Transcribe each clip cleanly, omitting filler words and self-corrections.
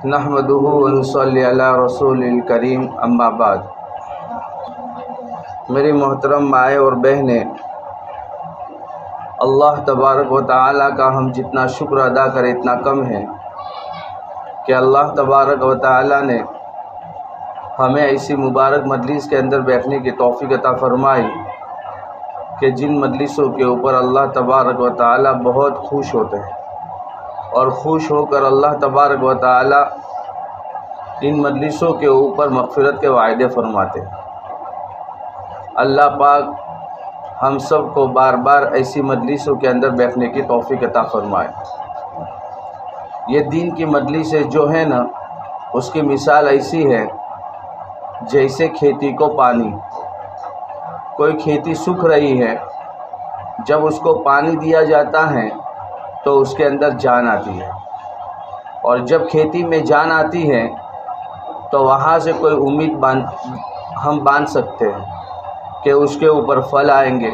نحمدہ ونصلی علی رسول الکریم اما بعد۔ میری محترم مائیں اور بہنیں، اللہ تبارک و تعالیٰ کا ہم جتنا شکر ادا کریں اتنا کم ہے کہ اللہ تبارک و تعالیٰ نے ہمیں ایسی مبارک مجلس کے اندر بیٹھنے کی توفیق عطا فرمائی کہ جن مجلسوں کے اوپر اللہ تبارک و تعالیٰ بہت خوش ہوتے ہیں، اور خوش ہو کر اللہ تبارک و تعالیٰ ان مجلسوں کے اوپر مغفرت کے وعدے فرماتے ہیں۔ اللہ پاک ہم سب کو بار بار ایسی مجلسوں کے اندر بیٹھنے کی توفیق عطا فرمائے۔ یہ دین کی مجلسیں جو ہیں نا، اس کی مثال ایسی ہے جیسے کھیتی کو پانی۔ کوئی کھیتی سوکھ رہی ہے، جب اس کو پانی دیا جاتا ہے تو اس کے اندر جان آتی ہے، اور جب کھیتی میں جان آتی ہے تو وہاں سے کوئی امید ہم باندھ سکتے ہیں کہ اس کے اوپر پھل آئیں گے،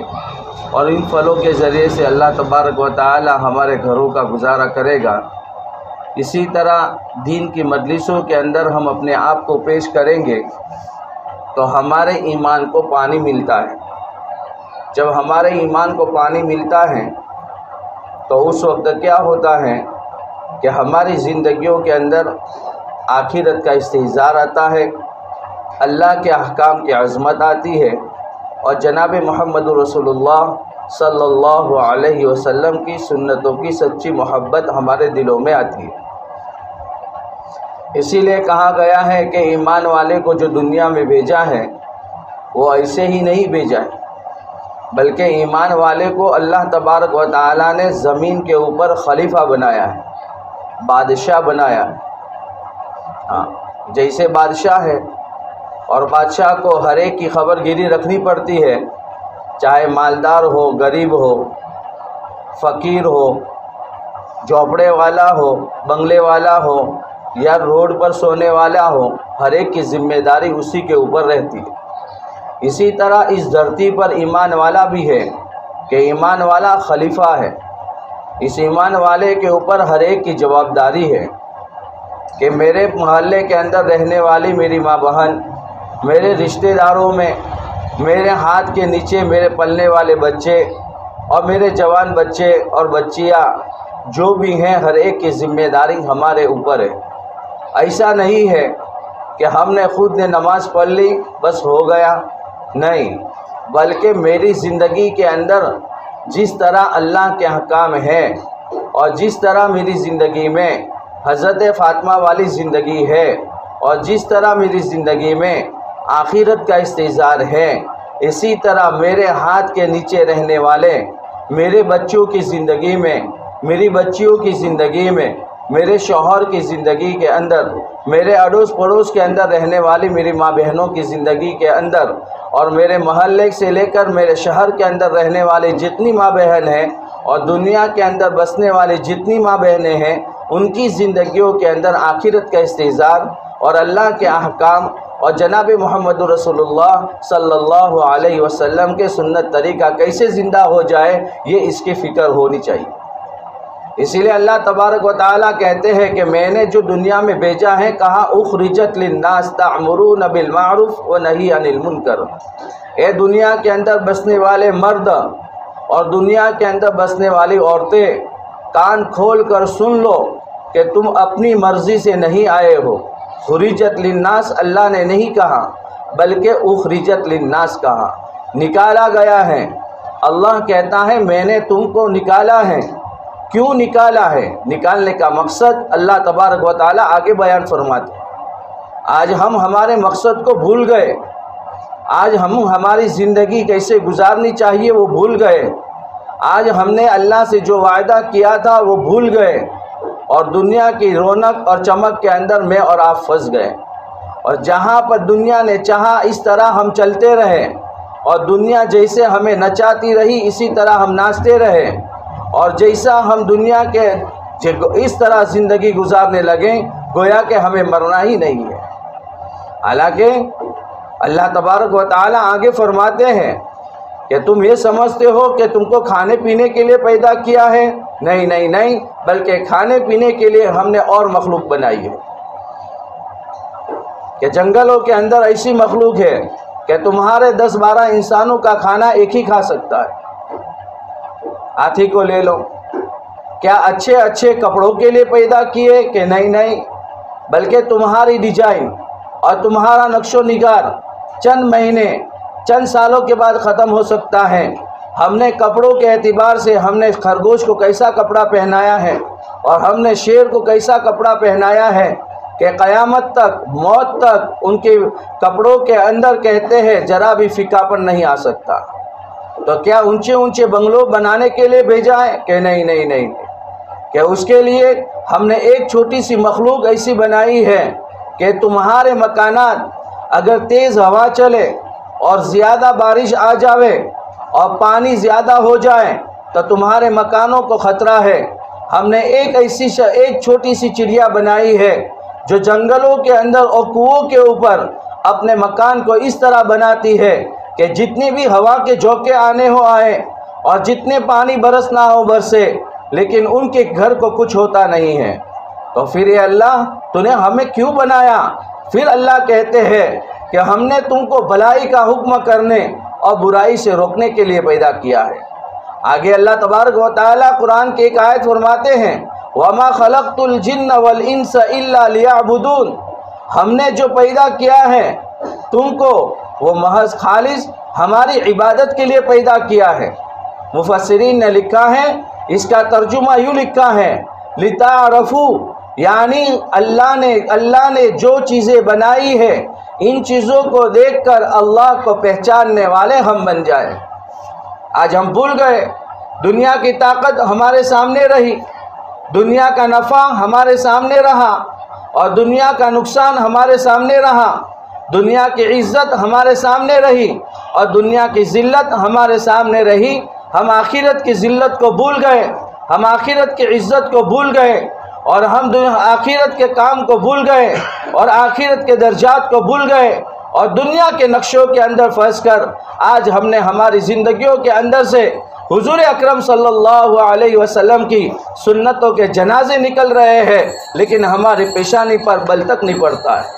اور ان پھلوں کے ذریعے سے اللہ تبارک و تعالی ہمارے گھروں کا گزارا کرے گا۔ اسی طرح دین کی مجلسوں کے اندر ہم اپنے آپ کو پیش کریں گے تو ہمارے ایمان کو پانی ملتا ہے۔ جب ہمارے ایمان کو پانی ملتا ہے تو اس وقت کیا ہوتا ہے کہ ہماری زندگیوں کے اندر آخرت کا استحضار آتا ہے، اللہ کے احکام کی عظمت آتی ہے، اور جناب محمد رسول اللہ صلی اللہ علیہ وسلم کی سنتوں کی سچی محبت ہمارے دلوں میں آتی ہے۔ اسی لیے کہا گیا ہے کہ ایمان والے کو جو دنیا میں بھیجا ہے وہ ایسے ہی نہیں بھیجا ہے، بلکہ ایمان والے کو اللہ تبارک و تعالیٰ نے زمین کے اوپر خلیفہ بنایا ہے، بادشاہ بنایا ہے۔ جیسے بادشاہ ہے، اور بادشاہ کو ہر ایک کی خبر گیری رکھنی پڑتی ہے، چاہے مالدار ہو، غریب ہو، فقیر ہو، جھونپڑے والا ہو، بنگلے والا ہو، یا روڈ پر سونے والا ہو، ہر ایک کی ذمہ داری اسی کے اوپر رہتی ہے۔ اسی طرح اس دھرتی پر ایمان والا بھی ہے کہ ایمان والا خلیفہ ہے۔ اس ایمان والے کے اوپر ہر ایک کی جوابداری ہے کہ میرے محلے کے اندر رہنے والی میری ماں بہن، میرے رشتہ داروں میں، میرے ہاتھ کے نیچے میرے پلنے والے بچے، اور میرے جوان بچے اور بچیاں جو بھی ہیں، ہر ایک کی ذمہ داری ہمارے اوپر ہے۔ ایسا نہیں ہے کہ ہم نے خود نے نماز پڑھ لی بس ہو گیا، نہیں، بلکہ میری زندگی کے اندر جس طرح اللہ کے احکام ہیں، اور جس طرح میری زندگی میں حضرت فاطمہ والی زندگی ہے، اور جس طرح میری زندگی میں آخرت کا استحضار ہے، اسی طرح میرے ہاتھ کے نیچے رہنے والے میرے بچوں کی زندگی میں، میری بچیوں کی زندگی میں، میرے شوہر کی زندگی کے اندر، میرے اڑوس پڑوس کے اندر رہنے والی میری ماں بہنوں کی زندگی کے اندر، اور میرے محلے سے لے کر میرے شہر کے اندر رہنے والی جتنی ماں بہن ہیں، اور دنیا کے اندر بسنے والی جتنی ماں بہنیں ہیں، ان کی زندگیوں کے اندر آخرت کا استحضار اور اللہ کے احکام اور جناب محمد رسول اللہ صلی اللہ علیہ وسلم کے سنت طریقہ کیسے زندہ ہو جائے، یہ اس کی فکر ہونی چاہیے۔ اسی لیے اللہ تبارک و تعالیٰ کہتے ہیں کہ میں نے جو دنیا میں بھیجا ہے، کہا اخرجت للناس تعمرون بالمعروف ونہی عن المنکر۔ اے دنیا کے اندر بسنے والے مرد اور دنیا کے اندر بسنے والی عورتیں، کان کھول کر سن لو کہ تم اپنی مرضی سے نہیں آئے ہو۔ خرجت للناس اللہ نے نہیں کہا، بلکہ اخرجت للناس کہا، نکالا گیا ہے۔ اللہ کہتا ہے میں نے تم کو نکالا ہے۔ کیوں نکالا ہے؟ نکالنے کا مقصد اللہ تبارک و تعالیٰ آگے بیان فرماتے ہیں۔ آج ہم ہمارے مقصد کو بھول گئے، آج ہم ہماری زندگی کیسے گزارنی چاہیے وہ بھول گئے، آج ہم نے اللہ سے جو وعدہ کیا تھا وہ بھول گئے، اور دنیا کی رونق اور چمک کے اندر میں اور آپ پھنس گئے، اور جہاں پر دنیا نے چاہا اس طرح ہم چلتے رہے، اور دنیا جیسے ہمیں نچاتی رہی اسی طرح ہم ناچتے رہے، اور جیسا ہم دنیا کے اس طرح زندگی گزارنے لگیں گویا کہ ہمیں مرنا ہی نہیں ہے۔ حالانکہ اللہ تبارک و تعالیٰ آگے فرماتے ہیں کہ تم یہ سمجھتے ہو کہ تم کو کھانے پینے کے لیے پیدا کیا ہے؟ نہیں نہیں نہیں، بلکہ کھانے پینے کے لیے ہم نے اور مخلوق بنائی ہے۔ کہ جنگلوں کے اندر ایسی مخلوق ہے کہ تمہارے 10-12 انسانوں کا کھانا ایک ہی کھا سکتا ہے۔ ہاتھی کو لے لو، کیا اچھے اچھے کپڑوں کے لیے پیدا کیے کہ نہیں، بلکہ تمہاری ڈیزائن اور تمہارا نقش و نگار چند مہینے چند سالوں کے بعد ختم ہو سکتا ہے۔ ہم نے کپڑوں کے اعتبار سے ہم نے خرگوش کو کیسا کپڑا پہنایا ہے اور ہم نے شیر کو کیسا کپڑا پہنایا ہے کہ قیامت تک، موت تک ان کے کپڑوں کے اندر کہتے ہیں ذرا بھی فیکاپن نہیں آ سکتا۔ تو کیا اونچے اونچے بنگلوں بنانے کے لیے بھیجا ہے کہ نہیں، کہ اس کے لیے ہم نے ایک چھوٹی سی مخلوق ایسی بنائی ہے کہ تمہارے مکانات اگر تیز ہوا چلے اور زیادہ بارش آ جاوے اور پانی زیادہ ہو جائے تو تمہارے مکانوں کو خطرہ ہے۔ ہم نے ایک چھوٹی سی چڑیا بنائی ہے جو جنگلوں کے اندر اور کنووں کے اوپر اپنے مکان کو اس طرح بناتی ہے کہ جتنی بھی ہوا کے جھونکے آنے ہو آئے اور جتنے پانی برسنا ہو برسے، لیکن ان کے گھر کو کچھ ہوتا نہیں ہے۔ تو پھر اے اللہ تو نے ہمیں کیوں بنایا؟ پھر اللہ کہتے ہیں کہ ہم نے تم کو بھلائی کا حکم کرنے اور برائی سے روکنے کے لیے پیدا کیا ہے۔ آگے اللہ تبارک و تعالیٰ قرآن کی ایک آیت فرماتے ہیں وَمَا خَلَقْتُ الْجِنَّ وَالْإِنسَ إِلَّا لِيَعْبُدُونَ، ہم نے جو پیدا کیا ہے تم کو وہ محض خالص ہماری عبادت کے لیے پیدا کیا ہے۔ مفسرین نے لکھا ہے، اس کا ترجمہ یوں لکھا ہے لِتَعْرَفُوا، یعنی اللہ نے جو چیزیں بنائی ہے ان چیزوں کو دیکھ کر اللہ کو پہچاننے والے ہم بن جائیں۔ آج ہم بھول گئے، دنیا کی طاقت ہمارے سامنے رہی، دنیا کا نفع ہمارے سامنے رہا اور دنیا کا نقصان ہمارے سامنے رہا، دنیا کی عزت ہمارے سامنے رہی اور دنیا کی ذلت ہمارے سامنے رہی۔ ہم آخرت کی ذلت کو بھول گئے، ہم آخرت کی عزت کو بھول گئے اور ہم آخرت کے کام کو بھول گئے اور آخرت کے درجات کو بھول گئے اور دنیا کے نقشوں کے اندر پھنس کر آج ہم نے ہماری زندگیوں کے اندر سے حضور اکرم صلی اللہ علیہ وسلم کی سنتوں کے جنازے نکل رہے ہیں، لیکن ہماری پیشانی پر بل تک نہیں پڑتا ہے۔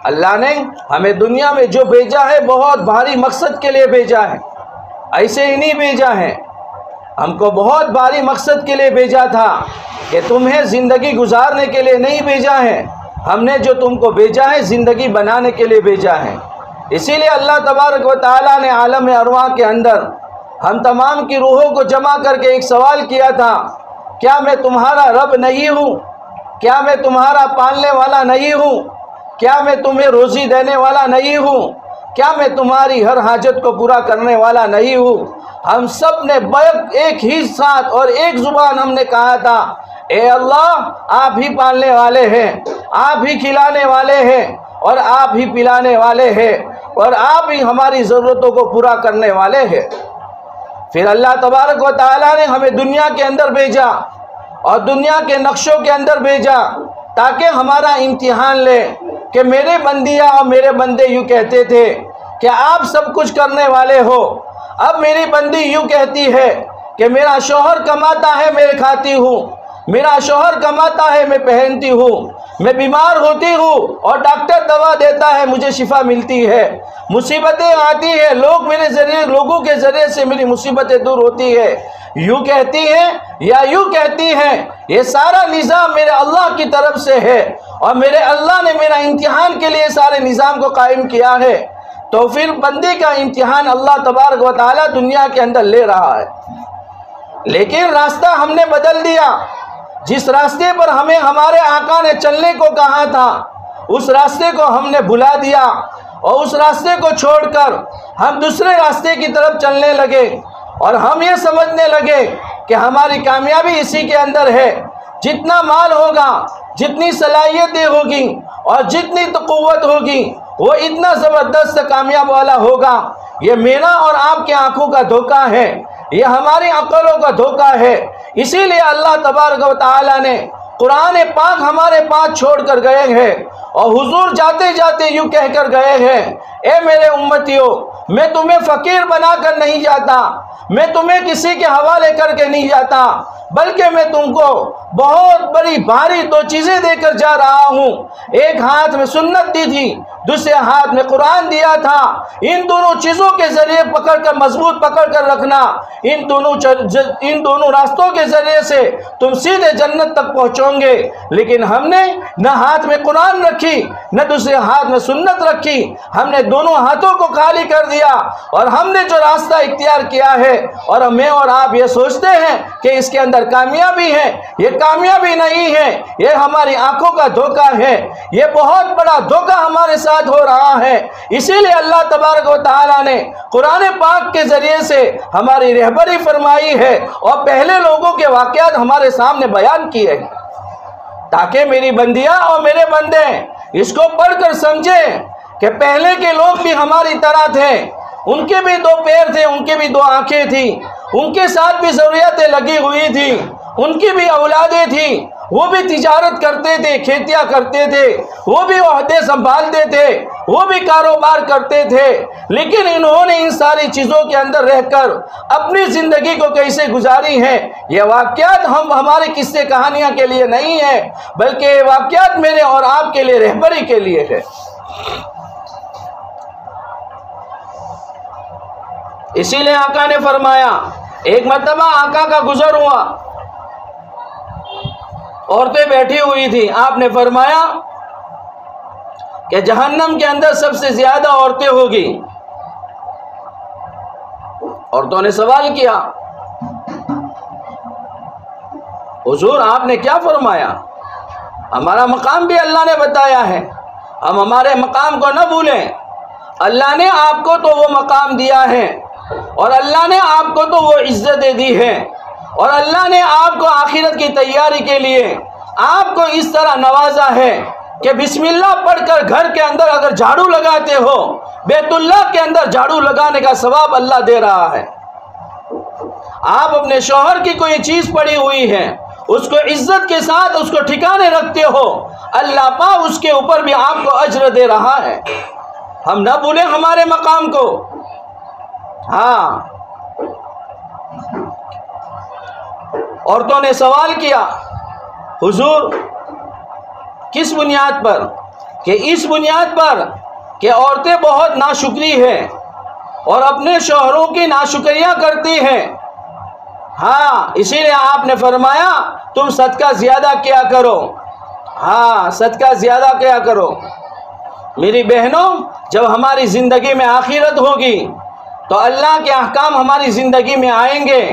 اللہ نے ہمیں دنیا میں جو بھیجا ہے بہت بھاری مقصد کے لیے بھیجا ہے، ایسے ہی نہیں بھیجا ہے۔ ہم کو بہت بھاری مقصد کے لیے بھیجا تھا کہ تمہیں زندگی گزارنے کے لیے نہیں بھیجا ہے، ہم نے جو تم کو بھیجا ہے زندگی بنانے کے لیے بھیجا ہے۔ اسی لیے اللہ تبارک و تعالیٰ نے عالم ارواح کے اندر ہم تمام کی روحوں کو جمع کر کے ایک سوال کیا تھا، کیا میں تمہارا رب نہیں ہوں؟ کیا میں تمہارا پالنے والا نہیں ہوں؟ کیا میں تمہیں روزی دینے والا نہیں ہوں؟ کیا میں تمہاری ہر حاجت کو پورا کرنے والا نہیں ہوں؟ ہم سب نے ایک ہی ساتھ اور ایک زبان ہم نے کہا تھا، اے اللہ آپ ہی پالنے والے ہیں، آپ ہی کھلانے والے ہیں اور آپ ہی پلانے والے ہیں اور آپ ہی ہماری ضرورتوں کو پورا کرنے والے ہیں۔ پھر اللہ تبارک و تعالیٰ نے ہمیں دنیا کے اندر بھیجا اور دنیا کے نقشوں کے اندر بھیجا تاکہ ہمارا امتحان لے کہ میرے بندیاں اور میرے بندے یوں کہتے تھے کہ آپ سب کچھ کرنے والے ہو، اب میری بندی یوں کہتی ہے کہ میرا شوہر کماتا ہے میں کھاتی ہوں، میرا شوہر کماتا ہے میں پہنتی ہوں، میں بیمار ہوتی ہوں اور ڈاکٹر دوا دیتا ہے مجھے شفا ملتی ہے، مصیبتیں آتی ہیں لوگوں کے ذریعے سے میری مصیبتیں دور ہوتی ہے، یوں کہتی ہیں یا یوں کہتی ہیں، یہ سارا نظام میرے اللہ کی طرف سے ہے اور میرے اللہ نے میرا امتحان کے لیے سارے نظام کو قائم کیا ہے۔ تو پھر بندے کا امتحان اللہ تبارک و تعالیٰ دنیا کے اندر لے رہا ہے، لیکن راستہ ہم نے بدل دیا۔ جس راستے پر ہمیں ہمارے آقا نے چلنے کو کہا تھا اس راستے کو ہم نے بھلا دیا اور اس راستے کو چھوڑ کر ہم دوسرے راستے کی طرف چلنے لگے اور ہم یہ سمجھنے لگے کہ ہماری کامیابی اسی کے اندر ہے، جتنا مال ہوگا، جتنی صلاحیتیں ہوگی اور جتنی تو قوت ہوگی وہ اتنا زبردست کامیاب والا ہوگا۔ یہ میرا اور آپ کے آنکھوں کا دھوکہ ہے، یہ ہماری عقلوں کا دھوکہ ہے۔ اسی لیے اللہ تبارک و تعالیٰ نے قرآن پاک ہمارے پاس چھوڑ کر گئے ہیں اور حضور جاتے جاتے یوں کہہ کر گئے ہیں، اے میرے امتیوں میں تمہیں فقیر بنا کر نہیں جاتا، میں تمہیں کسی کے حوالے کر کے نہیں جاتا، بلکہ میں تم کو بہت بڑی بھاری دو چیزیں دے کر جا رہا ہوں۔ ایک ہاتھ میں سنت دی تھی، دوسرے ہاتھ میں قرآن دیا تھا۔ ان دونوں چیزوں کے ذریعے پکڑ کر مضبوط پکڑ کر رکھنا، ان دونوں راستوں کے ذریعے سے تم سیدھے جنت تک پہنچو گے۔ لیکن ہم نے نہ ہاتھ میں قرآن رکھی نہ دوسرے ہاتھ میں سنت رکھی، ہم نے دونوں ہاتھوں کو خالی کر دیا، اور ہم نے جو راستہ اختیار کیا ہے اور میں اور آپ یہ سوچتے ہیں کہ اس کے اندر کامیابی ہے، یہ کامیابی نہیں ہے، یہ ہماری آنکھوں کا دھوکہ ہے، یہ بہت بڑا دھوکہ ہمارے ساتھ ہو رہا ہے۔ اسی لیے اللہ تبارک و تعالیٰ نے قرآن پاک کے ذریعے سے ہماری رہبری فرمائی ہے اور پہلے لوگوں کے واقعات ہمارے سامنے بیان کیے ہیں، تاکہ میری بندیاں اور میرے بندے اس کو پڑھ کر سمجھیں کہ پہلے کے لوگ بھی ہماری طرح تھے، ان کے بھی دو پیر تھے، ان کے بھی دو آنکھیں تھیں، ان کے ساتھ بھی ضروریتیں لگی ہوئی تھیں، ان کی بھی اولادیں تھیں، وہ بھی تجارت کرتے تھے، کھیتیاں کرتے تھے، وہ بھی عہدے سنبھالتے تھے، وہ بھی کاروبار کرتے تھے، لیکن انہوں نے ان ساری چیزوں کے اندر رہ کر اپنی زندگی کو کیسے گزاری ہے۔ یہ واقعات ہمارے قصے کہانیاں کے لیے نہیں ہے، بلکہ یہ واقعات میرے اور آپ کے لیے رہبری کے لیے ہے۔ اسی لیے آقا نے فرمایا، ایک مرتبہ آقا کا گزر ہوا، عورتیں بیٹھی ہوئی تھی، آپ نے فرمایا کہ جہنم کے اندر سب سے زیادہ عورتیں ہوگی۔ عورتوں نے سوال کیا، حضور آپ نے کیا فرمایا؟ ہمارا مقام بھی اللہ نے بتایا ہے، ہم ہمارے مقام کو نہ بھولیں۔ اللہ نے آپ کو تو وہ مقام دیا ہے، اور اللہ نے آپ کو تو وہ عزتیں دی ہے، اور اللہ نے آپ کو آخرت کی تیاری کے لیے آپ کو اس طرح نوازا ہے کہ بسم اللہ پڑھ کر گھر کے اندر اگر جھاڑو لگاتے ہو، بیت اللہ کے اندر جھاڑو لگانے کا ثواب اللہ دے رہا ہے۔ آپ اپنے شوہر کی کوئی چیز پڑی ہوئی ہے، اس کو عزت کے ساتھ اس کو ٹھکانے رکھتے ہو، اللہ پاک اس کے اوپر بھی آپ کو اجر دے رہا ہے۔ ہم نہ بھولیں ہمارے مقام کو۔ ہاں، عورتوں نے سوال کیا، حضور کس بنیاد پر؟ کہ اس بنیاد پر کہ عورتیں بہت ناشکری ہیں اور اپنے شوہروں کی ناشکریاں کرتی ہیں۔ ہاں، اسی لیے آپ نے فرمایا تم صدقہ زیادہ کیا کرو۔ ہاں، صدقہ زیادہ کیا کرو۔ میری بہنوں، جب ہماری زندگی میں آخرت ہوگی تو اللہ کے احکام ہماری زندگی میں آئیں گے،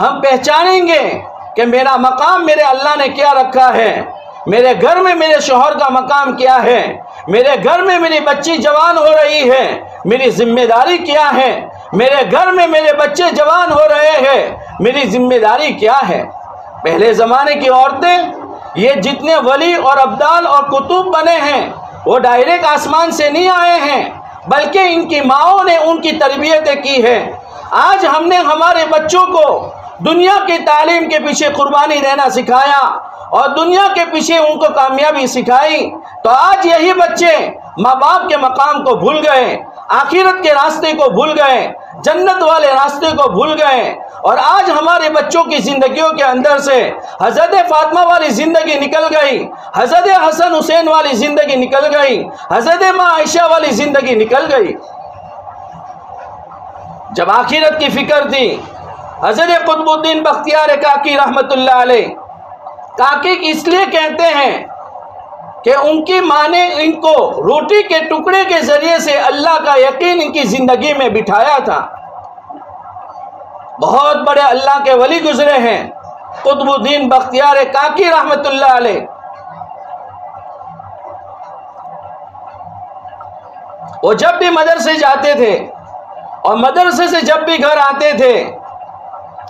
ہم پہچانیں گے کہ میرا مقام میرے اللہ نے کیا رکھا ہے، میرے گھر میں میرے شوہر کا مقام کیا ہے، میرے گھر میں میری بچی جوان ہو رہی ہے، میری ذمہ داری کیا ہے، میرے گھر میں میرے بچے جوان ہو رہے ہیں، میری ذمہ داری کیا ہے۔ پہلے زمانے کی عورتیں، یہ جتنے ولی اور ابدال اور کتب بنے ہیں، وہ ڈائریکٹ آسمان سے نہیں آئے ہیں، بلکہ ان کی ماؤں نے ان کی تربیتیں کی ہے۔ آج ہم نے ہمارے بچوں کو دنیا کی تعلیم کے پیچھے قربانی دینا سکھایا اور دنیا کے پیچھے ان کو کامیابی سکھائی، تو آج یہی بچے ماں باپ کے مقام کو بھول گئے، آخرت کے راستے کو بھول گئے، جنت والے راستے کو بھول گئے، اور آج ہمارے بچوں کی زندگیوں کے اندر سے حضرت فاطمہ والی زندگی نکل گئی، حضرت حسن حسین والی زندگی نکل گئی، حضرت ماں عائشہ والی زندگی نکل گئی۔ جب آخرت کی فکر تھی، حضرت قطب الدین بختیار کاکی رحمت اللہ علیہ، کاکی اس لیے کہتے ہیں کہ ان کی ماں نے ان کو روٹی کے ٹکڑے کے ذریعے سے اللہ کا یقین ان کی زندگی میں بٹھایا تھا۔ بہت بڑے اللہ کے ولی گزرے ہیں قطب الدین بختیار کاکی رحمت اللہ علیہ۔ وہ جب بھی مدرسے جاتے تھے اور مدرسے سے جب بھی گھر آتے تھے،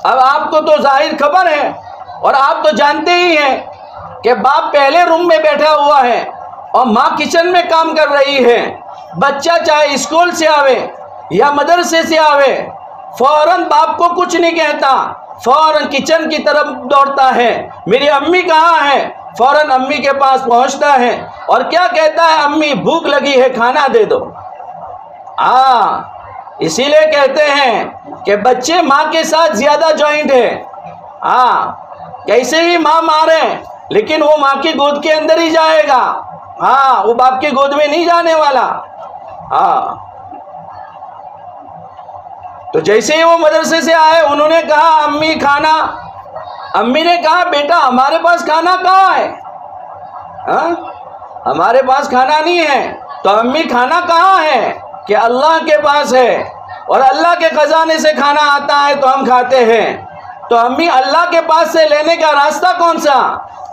اب آپ کو تو ظاہر خبر ہے اور آپ تو جانتے ہی ہیں کہ باپ پہلے روم میں بیٹھا ہوا ہے اور ماں کچن میں کام کر رہی ہے۔ بچہ چاہے اسکول سے آوے یا مدرسے سے آوے، فوراً باپ کو کچھ نہیں کہتا، فوراً کچن کی طرف دوڑتا ہے، میری امی کہاں ہے؟ فوراً امی کے پاس پہنچتا ہے اور کیا کہتا ہے؟ امی بھوک لگی ہے، کھانا دے دو۔ اسی لیے کہتے ہیں کہ بچے ماں کے ساتھ زیادہ جوائنٹ ہے. ہاں کیسے ہی ماں مارے لیکن وہ ماں کی گود کے اندر ہی جائے گا. ہاں وہ باپ کی گود میں نہیں جانے والا. ہاں تو جیسے ہی وہ مدرسے سے آئے انہوں نے کہا امی کھانا. امی نے کہا بیٹا ہمارے پاس کھانا کہاں ہے؟ ہاں ہمارے پاس کھانا نہیں ہے. تو امی کھانا کہاں ہے؟ کہ اللہ کے پاس ہے اور اللہ کے خزانے سے کھانا آتا ہے تو ہم کھاتے ہیں. تو امی اللہ کے پاس سے لینے کا راستہ کون سا؟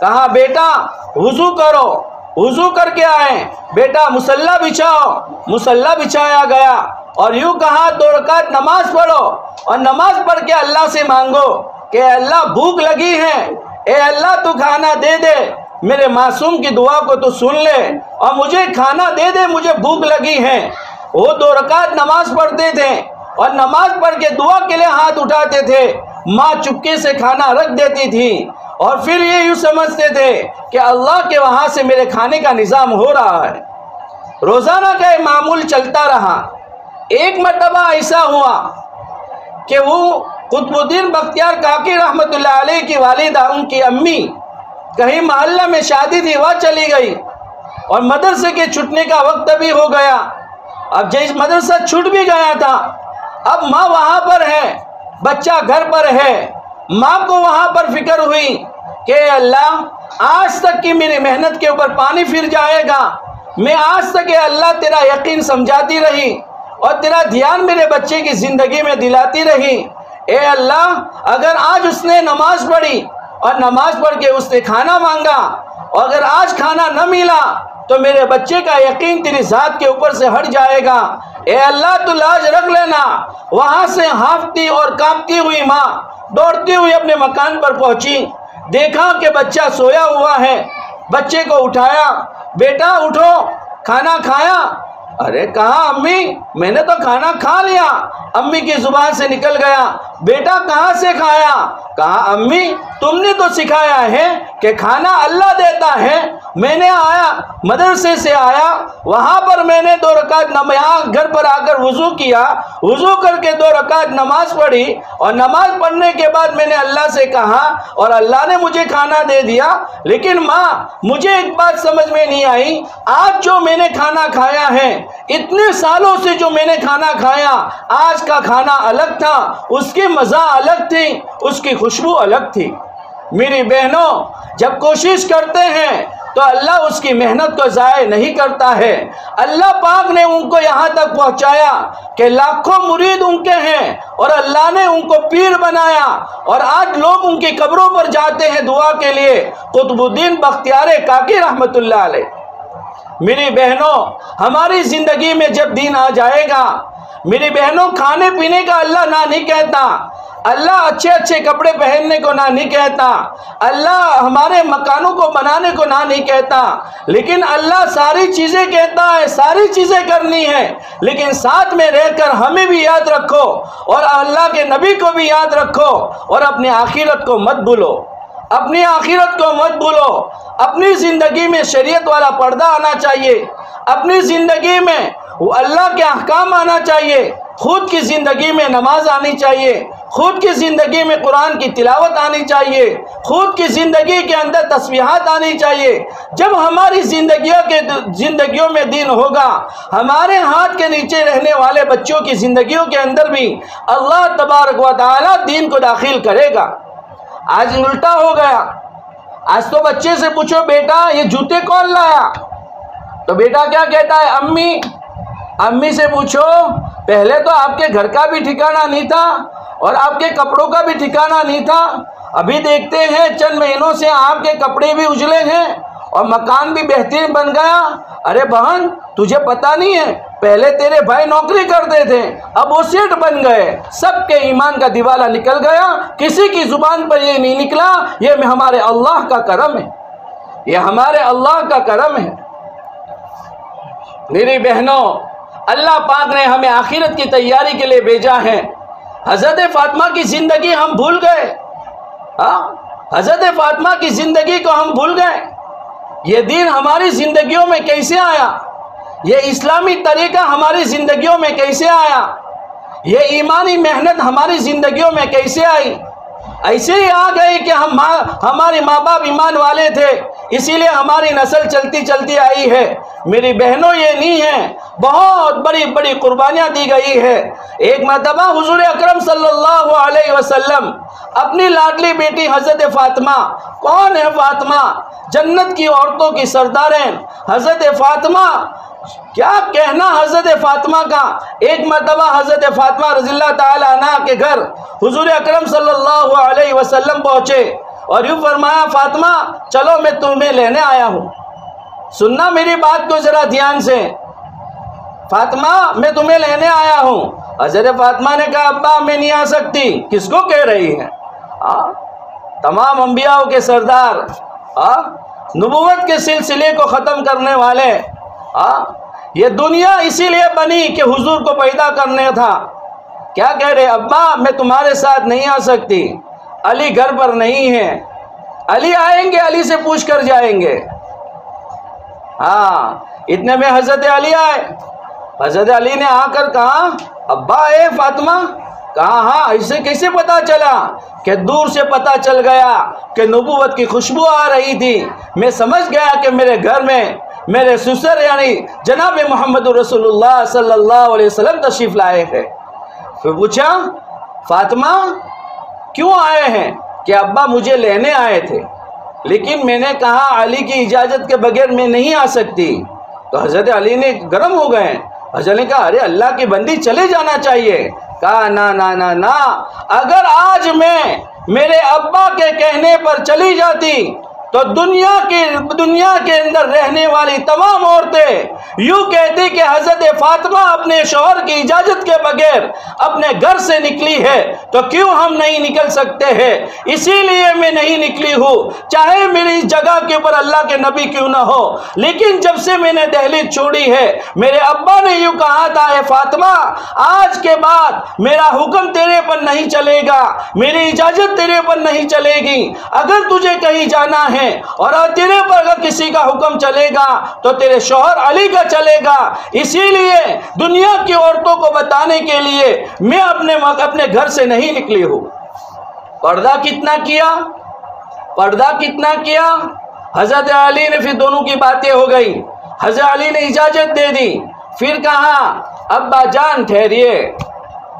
کہا بیٹا وضو کرو. وضو کر کے آئے. بیٹا مصلی بچھاؤ. مصلی بچھایا گیا اور یوں کہا 2 رکعت نماز پڑھو اور نماز پڑھ کے اللہ سے مانگو کہ اے اللہ بھوک لگی ہے, اے اللہ تو کھانا دے دے, میرے معصوم کی دعا کو تو سن لے اور مجھے کھانا دے دے, مجھے بھوک لگی ہے. وہ 2 رکعت نماز پڑھتے تھے اور نماز پڑھ کے دعا کے لیے ہاتھ اٹھاتے تھے. ماں چپکے سے کھانا رکھ دیتی تھی اور پھر یہ یوں سمجھتے تھے کہ اللہ کے وہاں سے میرے کھانے کا نظام ہو رہا ہے. روزانہ کا یہ معمول چلتا رہا. ایک مرتبہ ایسا ہوا کہ وہ قطب الدین بختیار کاکی رحمۃ اللہ علیہ کی والدہ, ان کی امی کہیں محلہ میں شادی تھی وہاں چلی گئی اور مدرسے کے چھٹنے کا وقت بھی ہو گیا. اب جیسے مدرسہ چھوٹ بھی گیا تھا, اب ماں وہاں پر ہے, بچہ گھر پر ہے. ماں کو وہاں پر فکر ہوئی کہ اللہ آج تک کی میری محنت کے اوپر پانی پھر جائے گا. میں آج تک اے اللہ تیرا یقین سمجھاتی رہی اور تیرا دھیان میرے بچے کی زندگی میں دلاتی رہی. اے اللہ اگر آج اس نے نماز پڑھی اور نماز پڑھ کے اس نے کھانا مانگا اور اگر آج کھانا نہ ملا تو میرے بچے کا یقین تیری ذات کے اوپر سے ہٹ جائے گا. اے اللہ تو لاج رکھ لینا. وہاں سے ہانفتی اور کانپتی ہوئی ماں دوڑتی ہوئی اپنے مکان پر پہنچی. دیکھا کہ بچہ سویا ہوا ہے. بچے کو اٹھایا, بیٹا اٹھو کھانا کھایا؟ ارے کہا امی میں نے تو کھانا کھا لیا. امی کی زبان سے نکل گیا بیٹا کہاں سے کھایا؟ کہا امی تم نے تو سکھایا ہے کہ کھانا اللہ دیتا ہے. میں نے آیا مدرسے سے آیا, وہاں پر میں نے 2 رکعت یہاں گھر پر آ کر وضو کیا, وضو کر کے 2 رکعت نماز پڑھی اور نماز پڑھنے کے بعد میں نے اللہ سے کہا اور اللہ نے مجھے کھانا دے دیا. لیکن ماں مجھے ایک بات سمجھ میں نہیں آئی, آج جو میں نے کھانا کھایا ہے, اتنے سالوں سے جو میں نے کھانا کھایا, آج کا کھانا الگ تھا, اس کی مزہ الگ تھی, اس کی خوشبو الگ تھی. میری بہنوں جب کوشش کرتے ہیں تو اللہ اس کی محنت کو ضائع نہیں کرتا ہے. اللہ پاک نے ان کو یہاں تک پہنچایا کہ لاکھوں مرید ان کے ہیں اور اللہ نے ان کو پیر بنایا اور آج لوگ ان کی قبروں پر جاتے ہیں دعا کے لیے. قطب الدین بختیار کاکی رحمۃ اللہ علیہ. میری بہنوں ہماری زندگی میں جب دین آ جائے گا, میری بہنوں کھانے پینے کا اللہ نہ نہیں کہتا, اللہ اچھے اچھے کپڑے پہننے کو نہ نہیں کہتا, اللہ ہمارے مکانوں کو بنانے کو نہ نہیں کہتا, لیکن اللہ ساری چیزیں کہتا ہے, ساری چیزیں کرنی ہے, لیکن ساتھ میں رہ کر ہمیں بھی یاد رکھو اور اللہ کے نبی کو بھی یاد رکھو اور اپنی آخرت کو مت بھولو. اپنی آخرت کو مت بھولو. اپنی زندگی میں شریعت والا پردہ آنا چاہیے, اپنی زندگی میں اللہ کے احکام آنا چاہیے, خود کی زندگی میں نماز آنی چاہیے, خود کی زندگی میں قرآن کی تلاوت آنی چاہیے, خود کی زندگی کے اندر تسبیحات آنی چاہیے. جب ہماری زندگیوں میں دین ہوگا, ہمارے ہاتھ کے نیچے رہنے والے بچوں کی زندگیوں کے اندر بھی اللہ تبارک و تعالی دین کو داخل کرے گا. آج الٹا ہو گیا. آج تو بچے سے پوچھو بیٹا یہ جوتے کون لایا, تو بیٹا کیا کہتا ہے امی. امی سے پوچھو پہلے تو آپ کے گھر کا بھی ٹھکانہ نہیں تھا اور آپ کے کپڑوں کا بھی ٹھکانہ نہیں تھا, ابھی دیکھتے ہیں چند مہینوں سے آپ کے کپڑے بھی اجلے ہیں اور مکان بھی بہترین بن گیا. ارے بہن تجھے پتہ نہیں ہے پہلے تیرے بھائی نوکری کرتے تھے, اب وہ سیٹ بن گئے. سب کے ایمان کا دیوالا نکل گیا, کسی کی زبان پر یہ نہیں نکلا. یہ ہمارے اللہ کا کرم ہے, یہ ہمارے اللہ کا کرم ہے. میری بہنوں اللہ پاک نے ہمیں آخرت کی تیاری کے لیے بھیجا ہے. حضرت فاطمہ کی زندگی ہم بھول گئے, حضرت فاطمہ کی زندگی کو ہم بھول گئے. یہ دین ہماری زندگیوں میں کیسے آیا, یہ اسلامی طریقہ ہماری زندگیوں میں کیسے آیا. یہ ایمانی محنت ہماری زندگیوں میں کیسے آئی؟ ایسے ہی آ گئی کہ ہمارے ماں باپ ایمان والے تھے، اسی لیے ہماری نسل چلتی چلتی آئی ہے۔ میری بہنوں یہ نہیں ہے، بہت بڑی بڑی قربانیاں دی گئی ہے۔ ایک مرتبہ حضور اکرم صلی اللہ علیہ وسلم اپنی لاڈلی بیٹی حضرت فاطمہ، کون ہے فاطمہ؟ جنت کی عورتوں کی سردارین حضرت فاطمہ، کیا کہنا حضرت فاطمہ کا۔ ایک مرتبہ حضرت فاطمہ رضی اللہ تعالی عنہ کے گھر حضور اکرم صلی اللہ علیہ وسلم پہنچے اور یوں فرمایا، فاطمہ چلو میں تمہیں لینے آیا ہوں۔ سننا میری بات کو ذرا دھیان سے، فاطمہ میں تمہیں لینے آیا ہوں۔ حضرت فاطمہ نے کہا، ابا میں نہیں آ سکتی۔ کس کو کہہ رہی ہے؟ تمام انبیاء کے سردار، نبوت کے سلسلے کو ختم کرنے والے، یہ دنیا اسی لیے بنی کہ حضور کو پیدا کرنے تھا۔ کیا کہہ رہے؟ ابا میں تمہارے ساتھ نہیں آ سکتی، علی گھر پر نہیں ہے۔ علی آئیں گے، علی سے پوچھ کر جائیں گے۔ اتنے میں حضرت علی آئے۔ حضرت علی نے آ کر کہا، ابا اے فاطمہ؟ کہا ہاں۔ ایسے کیسے پتا چلا؟ کہ دور سے پتا چل گیا کہ نبوت کی خوشبو آ رہی تھی۔ میں سمجھ گیا کہ میرے گھر میں میرے سسر یعنی جناب محمد رسول اللہ صلی اللہ علیہ وسلم تشریف لائے ہیں۔ پھر پوچھا، فاطمہ کیوں آئے ہیں؟ کہ ابا مجھے لینے آئے تھے، لیکن میں نے کہا علی کی اجازت کے بغیر میں نہیں آ سکتی۔ تو حضرت علی نے گرم ہو گئے۔ حضرت نے کہا، ارے اللہ کی بندی چلے جانا چاہیے۔ کہا نا نا نا نا، اگر آج میں میرے ابا کے کہنے پر چلی جاتی تو دنیا کے اندر رہنے والی تمام عورتیں یوں کہتی کہ حضرت فاطمہ اپنے شوہر کی اجازت کے بغیر اپنے گھر سے نکلی ہے، تو کیوں ہم نہیں نکل سکتے ہیں؟ اسی لیے میں نہیں نکلی ہوں، چاہے میری جگہ کے اوپر اللہ کے نبی کیوں نہ ہو۔ لیکن جب سے میں نے دہلی چھوڑی ہے، میرے ابا نے یوں کہا تھا، اے فاطمہ آج کے بعد میرا حکم تیرے پر نہیں چلے گا، میری اجازت تیرے پر نہیں چلے گی۔ اگر تجھے کہیں جانا ہے اور تیرے پر اگر کسی کا حکم چلے گا تو تیرے شوہر علی کا چلے گا۔ اسی لیے دنیا کی عورتوں کو بتانے کے لیے میں اپنے گھر سے نہیں نکلی ہوں۔ پردہ کتنا کیا؟ پردہ کتنا کیا؟ حضرت علی نے، پھر دونوں کی باتیں ہو گئی، حضرت علی نے اجازت دے دی۔ پھر کہا، ابا جان ٹھہریے،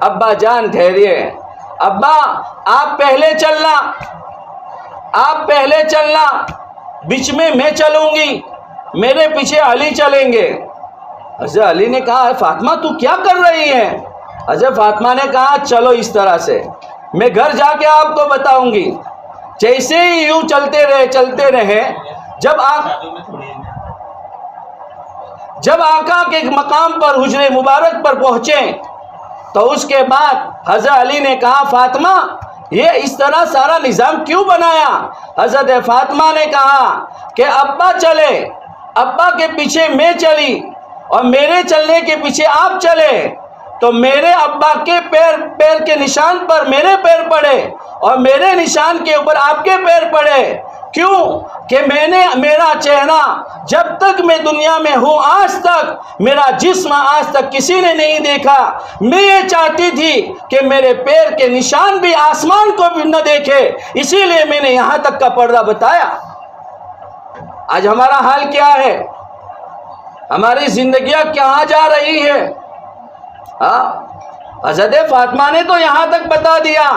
ابا جان ٹھہریے، ابا آپ پہلے چلنا، آپ پہلے چلنا، بیچ میں چلوں گی، میرے پیچھے علی چلیں گے۔ حضرت علی نے کہا، فاطمہ تو کیا کر رہی ہے؟ حضرت فاطمہ نے کہا، چلو اس طرح سے، میں گھر جا کے آپ کو بتاؤں گی۔ جیسے ہی یوں چلتے رہے، جب آقا کے مقام پر حجرے مبارک پر پہنچے تو اس کے بعد حضرت علی نے کہا، فاطمہ یہ اس طرح سارا نظام کیوں بنایا؟ حضرت فاطمہ نے کہا کہ ابا چلے، ابا کے پیچھے میں چلی اور میرے چلنے کے پیچھے آپ چلے تو میرے ابا کے پیر کے نشان پر میرے پیر پڑے اور میرے نشان کے اوپر آپ کے پیر پڑے۔ کیوں؟ کہ میرا چہرہ جب تک میں دنیا میں ہوں آج تک، میرا جسم آج تک کسی نے نہیں دیکھا۔ میں یہ چاہتی تھی کہ میرے پیر کے نشان بھی آسمان کو بھی نہ دیکھے، اسی لیے میں نے یہاں تک کا پردہ بتایا۔ آج ہمارا حال کیا ہے؟ ہماری زندگیاں کہاں جا رہی ہے؟ حضرت فاطمہ نے تو یہاں تک بتا دیا۔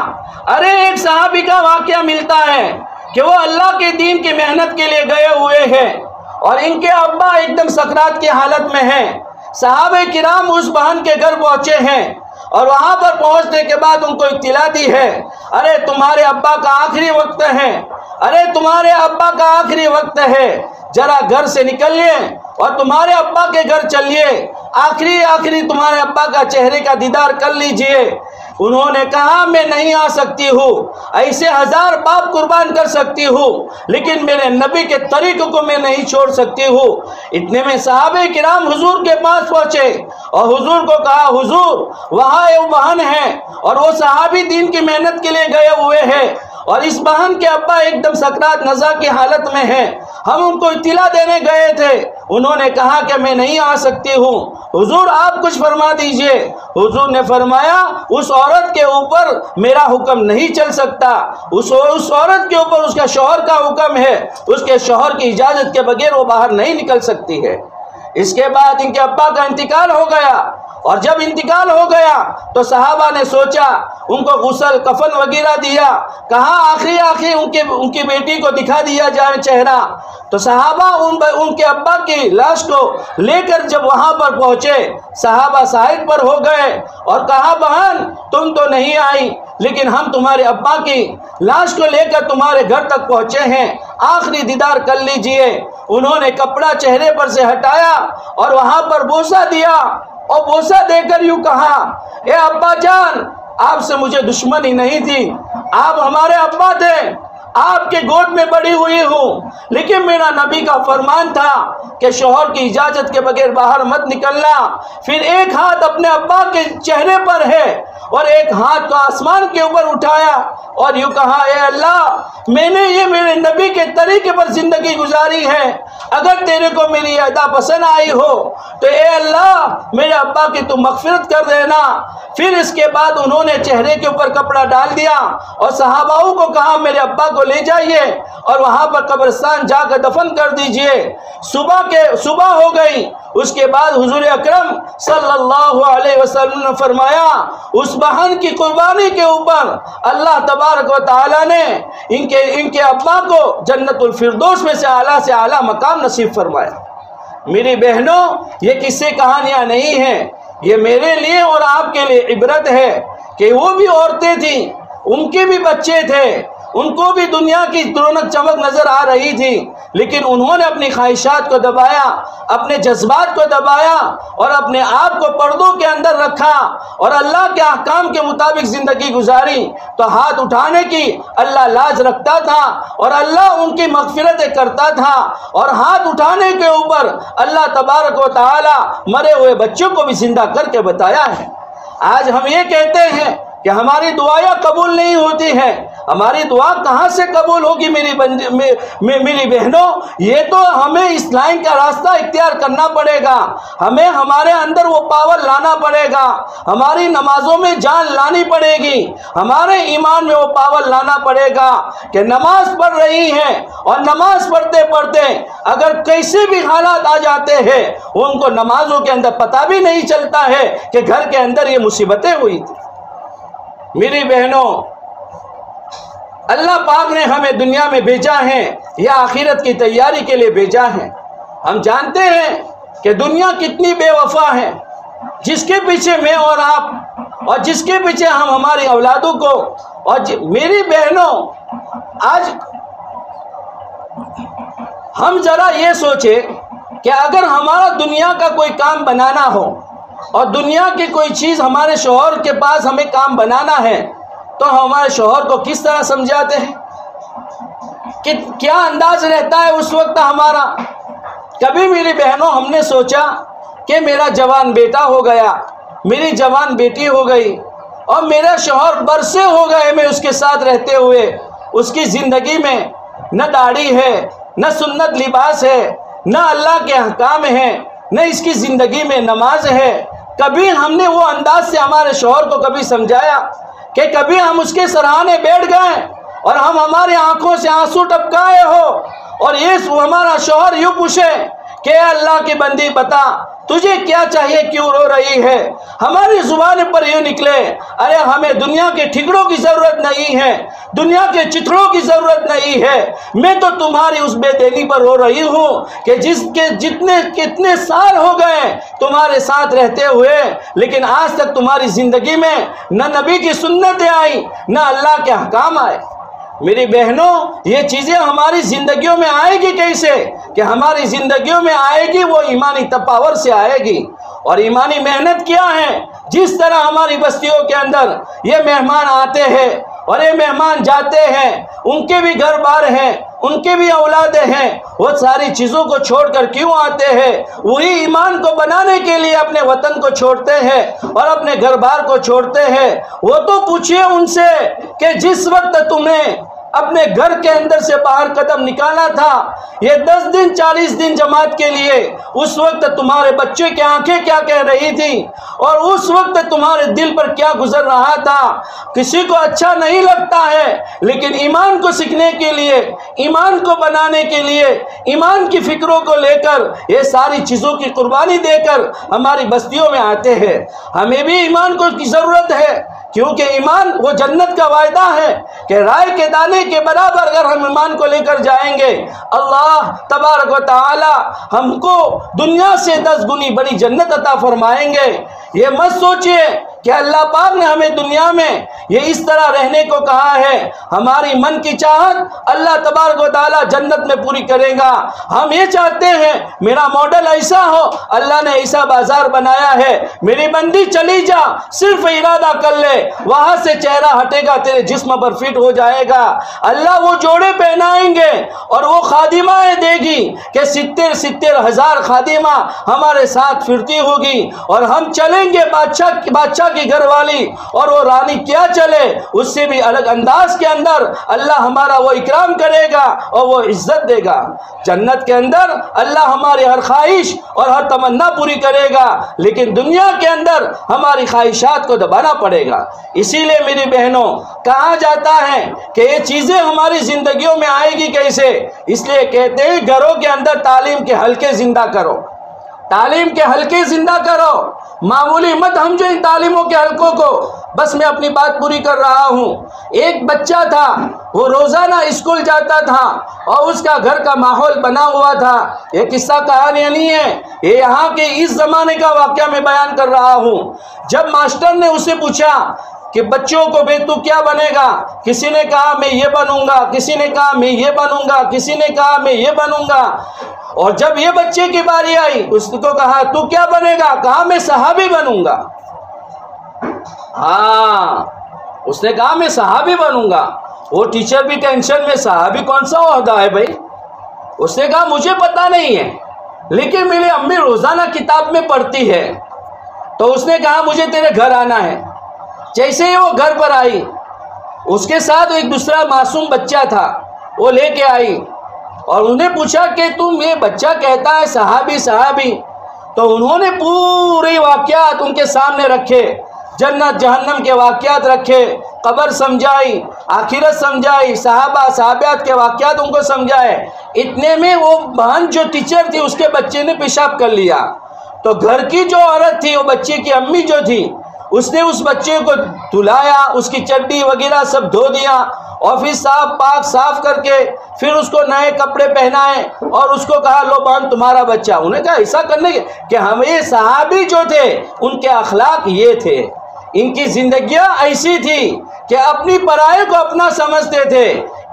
ارے ایک صحابی کا واقعہ ملتا ہے کہ وہ اللہ کے دین کی محنت کے لیے گئے ہوئے ہیں اور ان کے ابا ایک دم سکرات کی حالت میں ہیں۔ صحابہ کرام اس بہن کے گھر پہنچے ہیں اور وہاں پر پہنچنے کے بعد ان کو اطلاع دی ہے، ارے تمہارے ابا کا آخری وقت ہے، ارے تمہارے ابا کا آخری وقت ہے، ذرا گھر سے نکلیے اور تمہارے ابا کے گھر چلیے، آخری تمہارے ابا کا چہرے کا دیدار کر لیجئے۔ انہوں نے کہا، میں نہیں آ سکتی ہوں، ایسے 1000 باپ قربان کر سکتی ہوں، لیکن میرے نبی کے طریقوں کو میں نہیں چھوڑ سکتی ہوں۔ اتنے میں صحابہ کرام حضور کے پاس پہنچے اور حضور کو کہا، حضور وہاں ایک بہن ہے اور وہ صحابی دین کی محنت کے لیے گئے ہوئے ہیں اور اس بہن کے ابا ایک دم سکرات نزا کی حالت میں ہیں، ہم ان کو اطلاع دینے گئے تھے۔ انہوں نے کہا کہ میں نہیں آ سکتی ہوں۔ حضور آپ کچھ فرما دیجئے۔ حضور نے فرمایا اس عورت کے اوپر میرا حکم نہیں چل سکتا، اس عورت کے اوپر اس کا شوہر کا حکم ہے، اس کے شوہر کی اجازت کے بغیر وہ باہر نہیں نکل سکتی ہے۔ اس کے بعد ان کے ابا کا انتقال ہو گیا، اور جب انتقال ہو گیا تو صحابہ نے سوچا، ان کو غسل کفن وغیرہ دیا، کہاں آخری ان کی بیٹی کو دکھا دیا جائے چہرہ۔ تو صحابہ ان کے ابا کی لاش کو لے کر جب وہاں پر پہنچے، صحابہ سائڈ پر ہو گئے اور کہا بہن تم تو نہیں آئی، لیکن ہم تمہارے ابا کی لاش کو لے کر تمہارے گھر تک پہنچے ہیں، آخری دیدار کر لیجئے۔ انہوں نے کپڑا چہرے پر سے ہٹایا اور وہاں پر بوسہ دیا، اور بوسہ دے کر یوں کہا، اے ابا جان، آپ سے مجھے دشمنی نہیں تھی، آپ ہمارے ابا تھے، آپ کے گود میں بڑی ہوئی ہوں، لیکن میرا نبی کا فرمان تھا کہ شوہر کی اجازت کے بغیر باہر مت نکلنا۔ پھر ایک ہاتھ اپنے ابا کے چہرے پر ہے اور ایک ہاتھ کو آسمان کے اوپر اٹھایا اور یوں کہا، اے اللہ، میں نے یہ میرے نبی کے طریقے پر زندگی گزاری ہے، اگر تیرے کو میری ادا پسند آئی ہو تو اے اللہ میرے ابا کی تو مغفرت کر دینا۔ پھر اس کے بعد انہوں نے چہرے کے اوپر کپڑا ڈال دیا اور صحاباؤں کو کہا میرے ابا کو لے جائیے اور وہاں پر قبرستان جا کر دفن کر دیجئے۔ صبح ہو گئی۔ اس کے بعد حضور اکرم صلی اللہ علیہ وسلم نے فرمایا، اس بہن کی قربانی کے اوپر اللہ تبارک و تعالی نے ان کے ابا کو جنت الفردوس میں سے اعلیٰ مقام نصیب فرمایا۔ میری بہنوں، یہ قصے کہانیاں نہیں ہیں، یہ میرے لیے اور آپ کے لیے عبرت ہے کہ وہ بھی عورتیں تھیں، ان کے بھی بچے تھے، ان کو بھی دنیا کی رونق چمک نظر آ رہی تھی، لیکن انہوں نے اپنی خواہشات کو دبایا، اپنے جذبات کو دبایا اور اپنے آپ کو پردوں کے اندر رکھا اور اللہ کے احکام کے مطابق زندگی گزاری۔ تو ہاتھ اٹھانے کی اللہ لاج رکھتا تھا اور اللہ ان کی مغفرتیں کرتا تھا، اور ہاتھ اٹھانے کے اوپر اللہ تبارک و تعالی مرے ہوئے بچوں کو بھی زندہ کر کے بتایا ہے۔ آج ہم یہ کہتے ہیں کہ ہماری دعائیں قبول نہیں ہوتی ہیں، ہماری دعا کہاں سے قبول ہوگی میری بہنوں؟ یہ تو ہمیں اس لائن کا راستہ اختیار کرنا پڑے گا، ہمیں ہمارے اندر وہ پاور لانا پڑے گا، ہماری نمازوں میں جان لانی پڑے گی، ہمارے ایمان میں وہ پاور لانا پڑے گا کہ نماز پڑھ رہی ہیں اور نماز پڑھتے پڑھتے اگر کیسے بھی حالات آ جاتے ہیں، ان کو نمازوں کے اندر پتہ بھی نہیں چلتا ہے کہ گھر کے اندر یہ مصیبتیں ہوئی تھی۔ میری بہنوں، اللہ پاک نے ہمیں دنیا میں بھیجا ہے یا آخرت کی تیاری کے لیے بھیجا ہے۔ ہم جانتے ہیں کہ دنیا کتنی بے وفا ہے، جس کے پیچھے میں اور آپ اور جس کے پیچھے ہم ہماری اولادوں کو اور میری بہنوں، آج ہم ذرا یہ سوچیں کہ اگر ہمارا دنیا کا کوئی کام بنانا ہو اور دنیا کی کوئی چیز ہمارے شوہر کے پاس ہمیں کام بنانا ہے تو ہمارے شوہر کو کس طرح سمجھاتے ہیں، کہ کیا انداز رہتا ہے اس وقت ہمارا؟ کبھی میری بہنوں ہم نے سوچا کہ میرا جوان بیٹا ہو گیا، میری جوان بیٹی ہو گئی اور میرا شوہر برسے ہو گئے میں اس کے ساتھ رہتے ہوئے، اس کی زندگی میں نہ داڑھی ہے، نہ سنت لباس ہے، نہ اللہ کے احکام ہیں، نہ اس کی زندگی میں نماز ہے۔ کبھی ہم نے وہ انداز سے ہمارے شوہر کو کبھی سمجھایا کہ کبھی ہم اس کے سراہانے بیٹھ گئے اور ہم ہماری آنکھوں سے آنسو ٹپکائے ہو اور یہ ہمارا شوہر یوں پوچھے کہ اے اللہ کی بندی بتا تجھے کیا چاہیے، کیوں رو رہی ہے؟ ہماری زبان پر یوں نکلے، ارے ہمیں دنیا کے ٹھکڑوں کی ضرورت نہیں ہے، دنیا کے چتڑوں کی ضرورت نہیں ہے، میں تو تمہاری اس بے دینی پر رو رہی ہوں کہ کتنے سال ہو گئے تمہارے ساتھ رہتے ہوئے، لیکن آج تک تمہاری زندگی میں نہ نبی کی سنتیں آئی نہ اللہ کے احکام آئے۔ میری بہنوں، یہ چیزیں ہماری زندگیوں میں آئے گی کیسے؟ کہ ہماری زندگیوں میں آئے گی وہ ایمانی پاور سے آئے گی، اور ایمانی محنت کیا ہے؟ جس طرح ہماری بستیوں کے اندر یہ مہمان آتے ہیں اور یہ مہمان جاتے ہیں، ان کے بھی گھر بار ہیں، ان کے بھی اولادیں ہیں، وہ ساری چیزوں کو چھوڑ کر کیوں آتے ہیں؟ وہی ایمان کو بنانے کے لیے اپنے وطن کو چھوڑتے ہیں اور اپنے گھر بار کو چھوڑتے ہیں۔ وہ تو پوچھئے ان سے کہ جس وقت تمہیں اپنے گھر کے اندر سے باہر قدم نکالا تھا، یہ 10 دن 40 دن جماعت کے لیے، اس وقت تمہارے بچے کی آنکھیں کیا کہہ رہی تھی اور اس وقت تمہارے دل پر کیا گزر رہا تھا۔ کسی کو اچھا نہیں لگتا ہے، لیکن ایمان کو سیکھنے کے لیے، ایمان کو بنانے کے لیے، ایمان کی فکروں کو لے کر، یہ ساری چیزوں کی قربانی دے کر ہماری بستیوں میں آتے ہیں۔ ہمیں بھی ایمان کو کی ضرورت ہے، کیونکہ ایمان وہ جنت کا وعدہ ہے کہ رائے کے دانے کے برابر اگر ہم ایمان کو لے کر جائیں گے، اللہ تبارک و تعالی ہم کو دنیا سے 10 گنی بڑی جنت عطا فرمائیں گے۔ یہ مت سوچئے کہ اللہ پاک نے ہمیں دنیا میں یہ اس طرح رہنے کو کہا ہے، ہماری من کی چاہت اللہ تبارک و تعالی جنت میں پوری کرے گا۔ ہم یہ چاہتے ہیں میرا ماڈل ایسا ہو، اللہ نے ایسا بازار بنایا ہے، میری بندی چلی جا، صرف ارادہ کر لے، وہاں سے چہرہ ہٹے گا، تیرے جسم پر فٹ ہو جائے گا۔ اللہ وہ جوڑے پہنائیں گے اور وہ خادمائیں دے گی کہ 70 ہزار خادمہ ہمارے ساتھ پھرتی ہوگی، اور ہم چلیں گے بادشاہ کی گھر والی، اور وہ رانی کیا چلے اس سے بھی الگ انداز کے اندر اللہ ہمارا وہ اکرام کرے گا اور وہ عزت دے گا۔ جنت کے اندر اللہ ہماری ہر خواہش اور ہر تمنا پوری کرے گا، لیکن دنیا کے اندر ہماری خواہشات کو دبانا پڑے گا۔ اسی لیے میری بہنوں کہا جاتا ہے کہ یہ چیزیں ہماری زندگیوں میں آئے گی کیسے؟ اس لیے کہتے ہیں گھروں کے اندر تعلیم کے حلقے زندہ کرو، تعلیم کے حلقے زندہ کرو، معمولی مت ہم جو ان تعلیموں کے حلقوں کو، بس میں اپنی بات پوری کر رہا ہوں۔ ایک بچہ تھا، وہ روزانہ اسکول جاتا تھا اور اس کا گھر کا ماحول بنا ہوا تھا۔ یہ قصہ کہانی نہیں ہے، یہ یہاں کے اس زمانے کا واقعہ میں بیان کر رہا ہوں۔ جب ماسٹر نے اسے پوچھا کہ بچوں کو بے تو کیا بنے گا، کسی نے کہا میں یہ بنوں گا، کسی نے کہا میں یہ بنوں گا، کسی نے کہا میں یہ بنوں گا، اور جب یہ بچے کی باری آئی اس کو کہا تو کیا بنے گا؟ کہا میں صحابی بنوں گا۔ ہاں، اس نے کہا میں صحابی بنوں گا۔ وہ ٹیچر بھی ٹینشن میں، صحابی کون سا عہدہ ہے بھائی؟ اس نے کہا مجھے پتا نہیں ہے، لیکن میری امی روزانہ کتاب میں پڑھتی ہے۔ تو اس نے کہا مجھے تیرے گھر آنا ہے۔ جیسے ہی وہ گھر پر آئی، اس کے ساتھ ایک دوسرا معصوم بچہ تھا، وہ لے کے آئی اور انہوں نے پوچھا کہ تم یہ بچہ کہتا ہے صحابی صحابی، تو انہوں نے پورے واقعات ان کے سامنے رکھے، جنت جہنم کے واقعات رکھے، قبر سمجھائی، آخرت سمجھائی، صحابہ صحابیات کے واقعات ان کو سمجھائے۔ اتنے میں وہ بہن جو ٹیچر تھی اس کے بچے نے پیشاب کر لیا، تو گھر کی جو عورت تھی، وہ بچے کی امی جو تھی، اس نے اس بچے کو دھلایا، اس کی چڈی وغیرہ سب دھو دیا، اور پھر پاک صاف کر کے پھر اس کو نئے کپڑے پہنائے اور اس کو کہا لو بہن تمہارا بچہ۔ انہوں نے کہا ایسا کرنے کے کہ ہمیں صحابی جو تھے ان کے اخلاق یہ تھے، ان کی زندگیاں ایسی تھی کہ اپنی پرائے کو اپنا سمجھتے تھے۔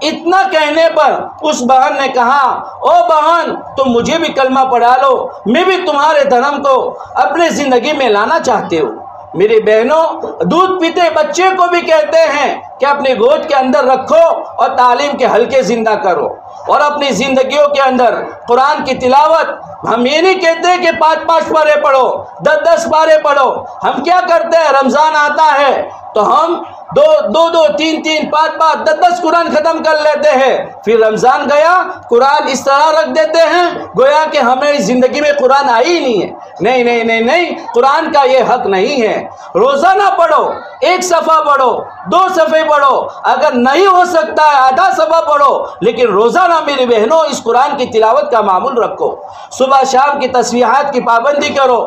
اتنا کہنے پر اس بہن نے کہا او بہن تم مجھے بھی کلمہ پڑھا لو، میں بھی تمہارے دھرم کو اپنے زندگی میں لانا چاہتی ہوں۔ میری بہنوں، دودھ پیتے بچے کو بھی کہتے ہیں کہ اپنے گود کے اندر رکھو اور تعلیم کے حلقے زندہ کرو، اور اپنی زندگیوں کے اندر قرآن کی تلاوت۔ ہم یہ نہیں کہتے کہ 5 پارے پڑھو، 10 پارے پڑھو۔ ہم کیا کرتے ہیں، رمضان آتا ہے تو ہم 2 3 5 10 قرآن ختم کر لیتے ہیں، پھر رمضان گیا قرآن اس طرح رکھ دیتے ہیں گویا کہ ہماری زندگی میں قرآن آئی ہی نہیں ہے۔ نہیں، قرآن کا یہ حق نہیں ہے۔ روزانہ پڑھو، 1 صفحہ پڑھو، 2 صفحے پڑھو، اگر نہیں ہو سکتا ہے آدھا صفحہ پڑھو، لیکن روزانہ میری بہنوں اس قرآن کی تلاوت کا معمول رکھو۔ صبح شام کی تسبیحات کی پابندی کرو۔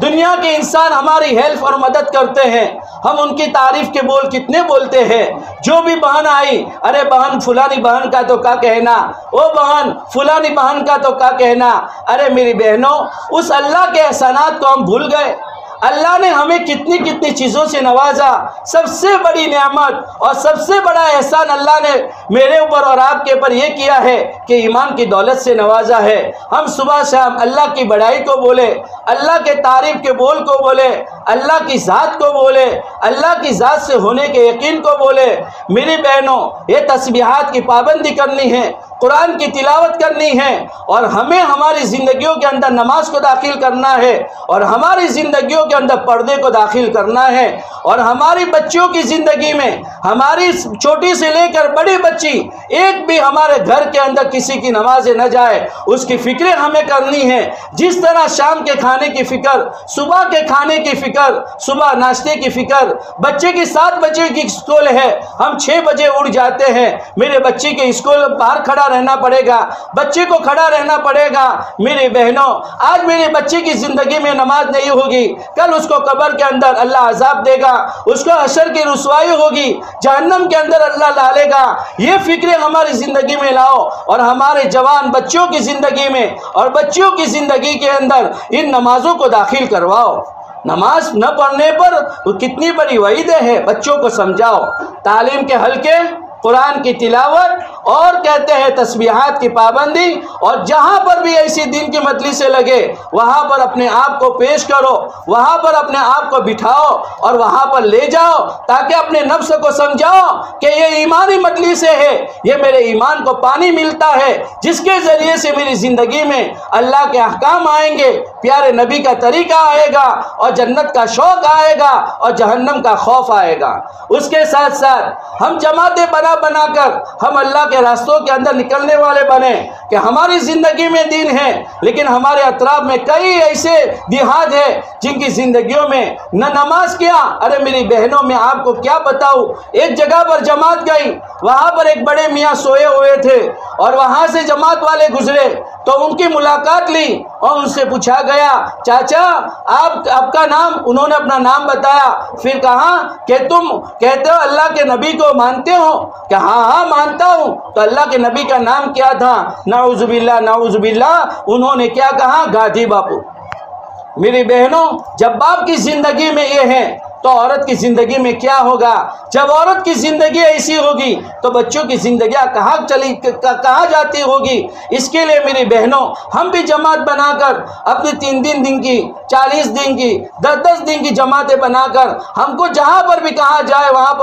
دنیا کے انسان ہماری ہیلپ اور مدد کرتے ہیں، ہم ان کی تعریف کے بول کتنے بولتے ہیں۔ جو بھی بہن آئی، ارے بہن فلانی بہن کا تو کیا کہنا، او بہن فلانی بہن کا تو کیا کہنا۔ ارے میری بہنوں، اس اللہ کے احسانات کو ہم بھول گئے۔ اللہ نے ہمیں کتنی چیزوں سے نوازا۔ سب سے بڑی نعمت اور سب سے بڑا احسان اللہ نے میرے اوپر اور آپ کے اوپر یہ کیا ہے کہ ایمان کی دولت سے نوازا ہے۔ ہم صبح شام اللہ کی بڑائی کو بولے، اللہ کے تعریف کے بول کو بولے، اللہ کی ذات کو بولے، اللہ کی ذات سے ہونے کے یقین کو بولے۔ میری بہنوں، یہ تسبیحات کی پابندی کرنی ہے، قرآن کی تلاوت کرنی ہے، اور ہمیں ہماری زندگیوں کے اندر نماز کو داخل کرنا ہے، اور ہماری زندگیوں کے اندر پردے کو داخل کرنا ہے، اور ہماری بچیوں کی زندگی میں ہماری چھوٹی سے لے کر بڑی بچی ایک بھی ہمارے گھر کے اندر کسی کی نماز نہ جائے، اس کی فکریں ہمیں کرنی ہے۔ جس طرح شام کے کھانے کی فکر، صبح کے کھانے کی فکر، صبح ناشتے کی فکر، بچے کی 7 بجے کی اسکول ہے، ہم 6 بجے اٹھ جاتے ہیں، میرے بچے کے اسکول باہر کھڑا رہنا پڑے گا، بچے کو کھڑا رہنا پڑے گا۔ میری بہنوں، آج میرے بچے کی زندگی میں نماز نہیں ہوگی، کل اس کو قبر کے اندر اللہ عذاب دے گا، اس کو حشر کی رسوائی ہوگی، جہنم کے اندر اللہ ڈالے گا۔ یہ فکریں ہماری زندگی میں لاؤ اور ہمارے جوان بچوں کی زندگی میں اور بچیوں کی زندگی کے اندر ان نمازوں کو داخل کرواؤ۔ نماز نہ پڑھنے پر کتنی بڑی وعیدیں ہیں، بچوں کو سمجھاؤ۔ تعلیم کے حلقے، قرآن کی تلاوت اور کہتے ہیں تسبیحات کی پابندی، اور جہاں پر بھی ایسی دین کی مجلسیں لگے وہاں پر اپنے آپ کو پیش کرو، وہاں پر اپنے آپ کو بٹھاؤ اور وہاں پر لے جاؤ، تاکہ اپنے نفس کو سمجھاؤ کہ یہ ایمانی مجلسیں ہے، یہ میرے ایمان کو پانی ملتا ہے، جس کے ذریعے سے میری زندگی میں اللہ کے احکام آئیں گے، پیارے نبی کا طریقہ آئے گا اور جنت کا شوق آئے گا اور جہنم کا خوف آئے گا۔ اس کے ساتھ ساتھ ہم جماعتیں بنا کر ہم اللہ کے راستوں کے اندر نکلنے والے بنے کہ ہماری زندگی میں دین ہے، لیکن ہمارے اطراف میں کئی ایسے دیہات ہیں جن کی زندگیوں میں نہ نماز کیا۔ ارے میری بہنوں، میں آپ کو کیا بتاؤں، ایک جگہ پر جماعت گئی، وہاں پر ایک بڑے میاں سوئے ہوئے تھے اور وہاں سے جماعت والے گزرے تو ان کی ملاقات لی اور ان سے پوچھا گیا، چاچا آپ کا نام؟ انہوں نے اپنا نام بتایا، پھر کہا کہ تم کہتے ہو اللہ کے نبی کو مانتے ہو؟ کہ ہاں مانتا ہوں۔ تو اللہ کے نبی کا نام کیا تھا؟ نعوذ باللہ نعوذ باللہ۔ انہوں نے کیا کہا؟ گاندھی باپو۔ میری بہنوں، جب باپ کی زندگی میں یہ ہے تو عورت کی زندگی میں کیا ہوگا؟ جب عورت کی زندگی ایسی ہوگی تو بچوں کی زندگیاں کہاں جاتی ہوگی؟ اس کے لیے میری بہنوں، ہم بھی جماعت بنا کر اپنی 3 دن کی، 40 دن کی، 10 دن کی جماعتیں بنا کر ہم کو جہاں پر بھی کہا جائے وہاں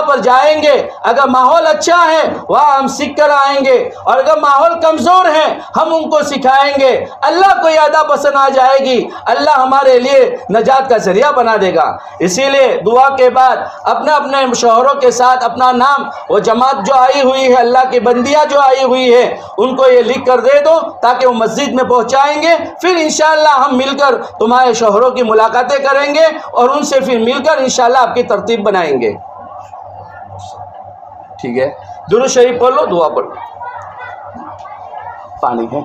پر جائیں گے۔ اگر ماحول اچھا ہے وہاں ہم سیکھ کر آئیں گے، اور اگر ماحول کمزور ہے ہم ان کو سکھائیں گے۔ اللہ کو یادہ پسند آ جائے گی، اللہ ہمارے لیے نجات کا ذریعہ بنا دے گا۔ اسی لیے دعا کے بعد اپنے شوہروں کے ساتھ اپنا نام، وہ جماعت جو آئی ہوئی ہے، اللہ کی بندیاں جو آئی ہوئی ہے، ان کو یہ لکھ کر دے دو تاکہ وہ مسجد میں پہنچائیں گے۔ پھر انشاءاللہ ہم مل کر تمہارے شوہروں کی ملاقاتیں کریں گے اور ان سے پھر مل کر انشاءاللہ آپ کی ترتیب بنائیں گے۔ ٹھیک ہے، درود شریف پڑھ لو، دعا پڑھ لو۔ پانی ہے؟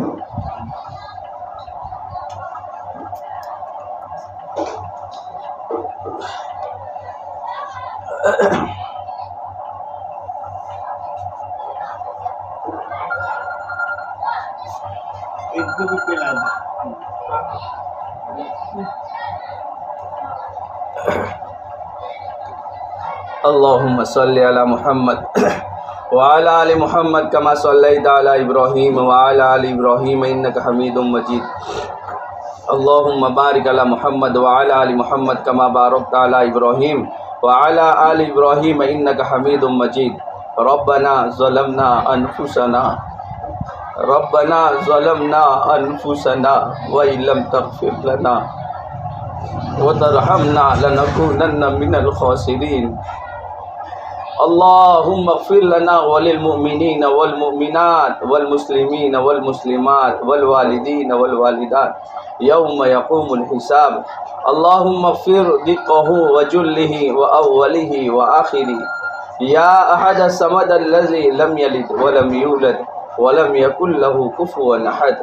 اللہم صلی علی محمد وعلی آل محمد کما صلیت علی ابراہیم وعلی آل ابراہیم انک حمید مجید۔ اللہم بارک علی محمد وعلی آل محمد کما بارکت علی ابراہیم وعلی آل ابراہیم انک حمید مجید۔ ربنا ظلمنا انفسنا وإن لم تغفر لنا وترحمنا لنكونن من الخاسرين۔ اللهم اغفر لنا وللمؤمنين والمؤمنات والمسلمين والمسلمات والوالدين والوالدات يوم يقوم الحساب۔ اللهم اغفر دقه وجله وأوله وآخره يا أحد الصمد الذي لم يلد ولم يولد ولم يكن له كفوا أحد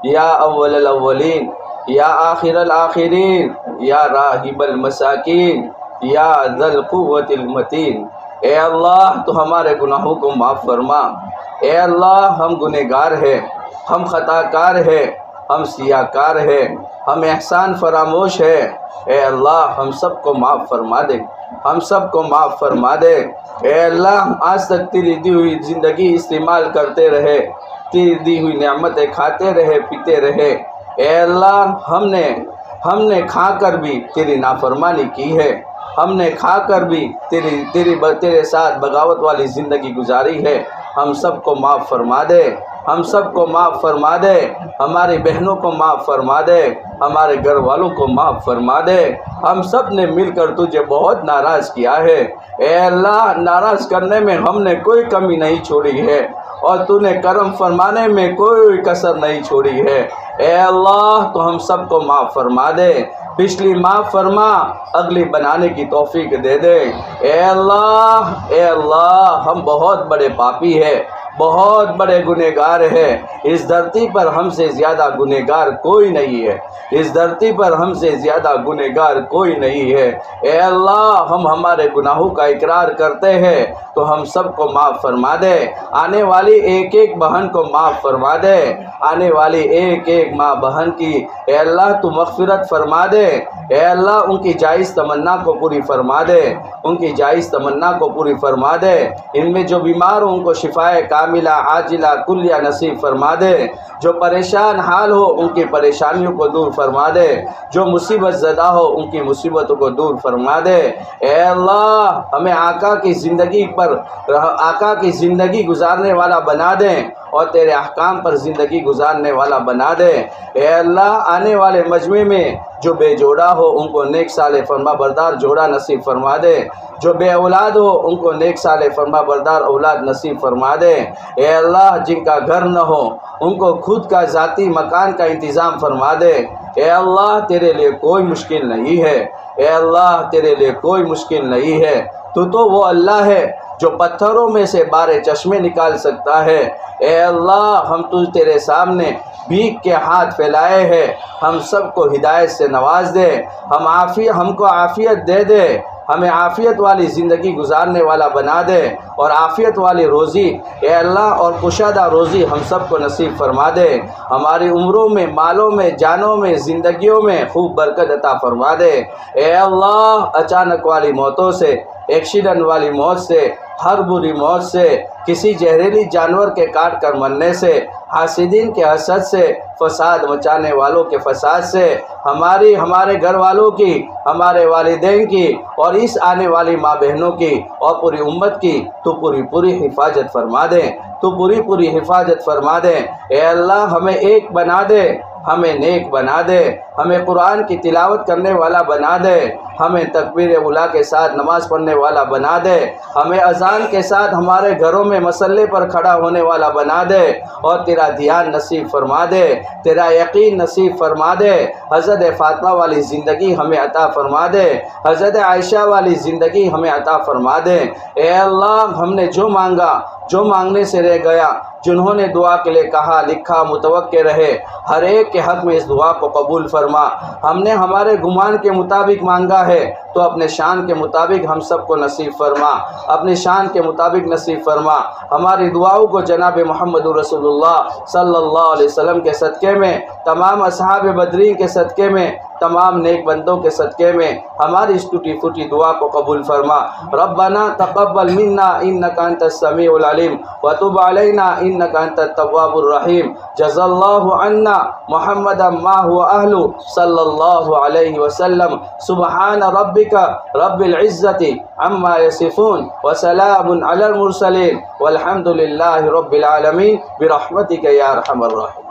يا أول الأولين يا آخر الآخرين يا راحم المساكين يا ذا القوة المتين۔ اے اللہ تو ہمارے گناہوں کو معاف فرما۔ اے اللہ ہم گنہگار ہیں، ہم خطا کار ہیں، ہم سیاہ کار ہیں، ہم احسان فراموش ہیں۔ اے اللہ ہم سب کو معاف فرما دے، ہم سب کو معاف فرما دے۔ اے اللہ آج تک تیری دی ہوئی زندگی استعمال کرتے رہے، تیری دی ہوئی نعمتیں کھاتے رہے، پیتے رہے۔ اے اللہ ہم نے کھا کر بھی تیری نافرمانی کی ہے، ہم نے کھا کر بھی تیرے ساتھ بغاوت والی زندگی گزاری ہے۔ ہم سب کو معاف فرما دے۔ ہم سب کو معاف فرما دے، ہماری بہنوں کو معاف فرما دے، ہمارے گھر والوں کو معاف فرما دے۔ ہم سب نے مل کر تجھے بہت ناراض کیا ہے، اے اللہ ناراض کرنے میں ہم نے کوئی کمی نہیں چھوڑی ہے، اور تو نے کرم فرمانے میں کوئی کسر نہیں چھوڑی ہے۔ اے اللہ تو ہم سب کو معاف فرما دے، پچھلی معاف فرما، اگلی بنانے کی توفیق دے دے۔ اے اللہ ہم بہت بڑے پاپی ہیں، بہت بڑے گنہگار ہیں، اس دھرتی پر ہم سے زیادہ گنہگار کوئی نہیں ہے، اس دھرتی پر ہم سے زیادہ گنہگار کوئی نہیں ہے۔ اے اللہ ہم ہمارے گناہوں کا اقرار کرتے ہیں تو ہم سب کو معاف فرما دے، آنے والی ایک ایک بہن کو معاف فرما دے، آنے والی ایک ایک ماں بہن کی اے اللہ تو مغفرت فرما دے، اے اللہ ان کی جائز تمنا کو پوری فرما دے، ان کی جائز تمنا کو پوری فرما دے، ان میں جو بیمار ہوں ان کو شفائے کاملہ عاجلہ کلیہ نصیب فرما دے، جو پریشان حال ہو ان کی پریشانیوں کو دور فرما دے، جو مصیبت زدہ ہو ان کی مصیبتوں کو دور فرما دے۔ اے اللہ ہمیں آقا کی زندگی گزارنے والا بنا دیں اور تیرے احکام پر زندگی گزارنے والا بنا دے۔ اے اللہ آنے والے مجمع میں جو بے جوڑا ہو ان کو نیک صالح فرما بردار جوڑا نصیب فرما دے، جو بے اولاد ہو ان کو نیک صالح فرما بردار اولاد نصیب فرما دے۔ اے اللہ جن کا گھر نہ ہو ان کو خود کا ذاتی مکان کا انتظام فرما دے۔ اے اللہ تیرے لیے کوئی مشکل نہیں ہے، اے اللہ تیرے لیے کوئی مشکل نہیں ہے، تو وہ اللہ ہے جو پتھروں میں سے بارے چشمے نکال سکتا ہے۔ اے اللہ ہم تیرے سامنے بھیک کے ہاتھ پھیلائے ہیں، ہم سب کو ہدایت سے نواز دے، ہم کو عافیت دے دے، ہمیں عافیت والی زندگی گزارنے والا بنا دے، اور عافیت والی روزی اے اللہ اور کشادہ روزی ہم سب کو نصیب فرما دے، ہماری عمروں میں، مالوں میں، جانوں میں، زندگیوں میں خوب برکت عطا فرما دے۔ اے اللہ اچانک والی موتوں سے، ایکسیڈنٹ والی موت سے، ہر بری موت سے، کسی زہریلی جانور کے کاٹ کر مرنے سے، حاسدین کے حسد سے، فساد مچانے والوں کے فساد سے، ہمارے گھر والوں کی، ہمارے والدین کی، اور اس آنے والی ماں بہنوں کی اور پوری امت کی تو پوری حفاظت فرما دے، تو پوری حفاظت فرما دے۔ اے اللہ ہمیں ایک بنا دے، ہمیں نیک بنا دے، ہمیں قرآن کی تلاوت کرنے والا بنا دے، ہمیں تکبیر اولیٰ کے ساتھ نماز پڑھنے والا بنا دے، ہمیں اذان کے ساتھ ہمارے گھروں میں مسلے پر کھڑا ہونے والا بنا دے، اور تیرا دھیان نصیب فرما دے، تیرا یقین نصیب فرما دے۔ حضرت فاطمہ والی زندگی ہمیں عطا فرما دے، حضرت عائشہ والی زندگی ہمیں عطا فرما دے۔ اے اللہ ہم نے جو مانگا، جو مانگنے سے رہ گیا، جنہوں نے دعا کے لیے کہا لکھا متوقع رہے، ہر ایک کے حق میں اس دعا کو قبول فرما۔ ہم نے ہمارے گمان کے مطابق مانگا ہے تو اپنے شان کے مطابق ہم سب کو نصیب فرما، اپنی شان کے مطابق نصیب فرما۔ ہماری دعاؤں کو جناب محمد رسول اللہ صلی اللہ علیہ وسلم کے صدقے میں، تمام اصحاب بدرین کے صدقے میں، تمام نیک بندوں کے صدقے میں ہماری اس ٹوٹی پھوٹی دعا کو قبول فرما۔ ربنا تقبل منا انک انت السمیع العلیم وتب علینا انک انت التواب الرحیم۔ جزا اللہ عنا محمدا ما هو اہل صلی اللہ علیہ وسلم۔ سبحان ربک رب العزت عما یصفون وسلام علی المرسلین والحمد للہ رب العالمین برحمتک یا ارحم الراحمین۔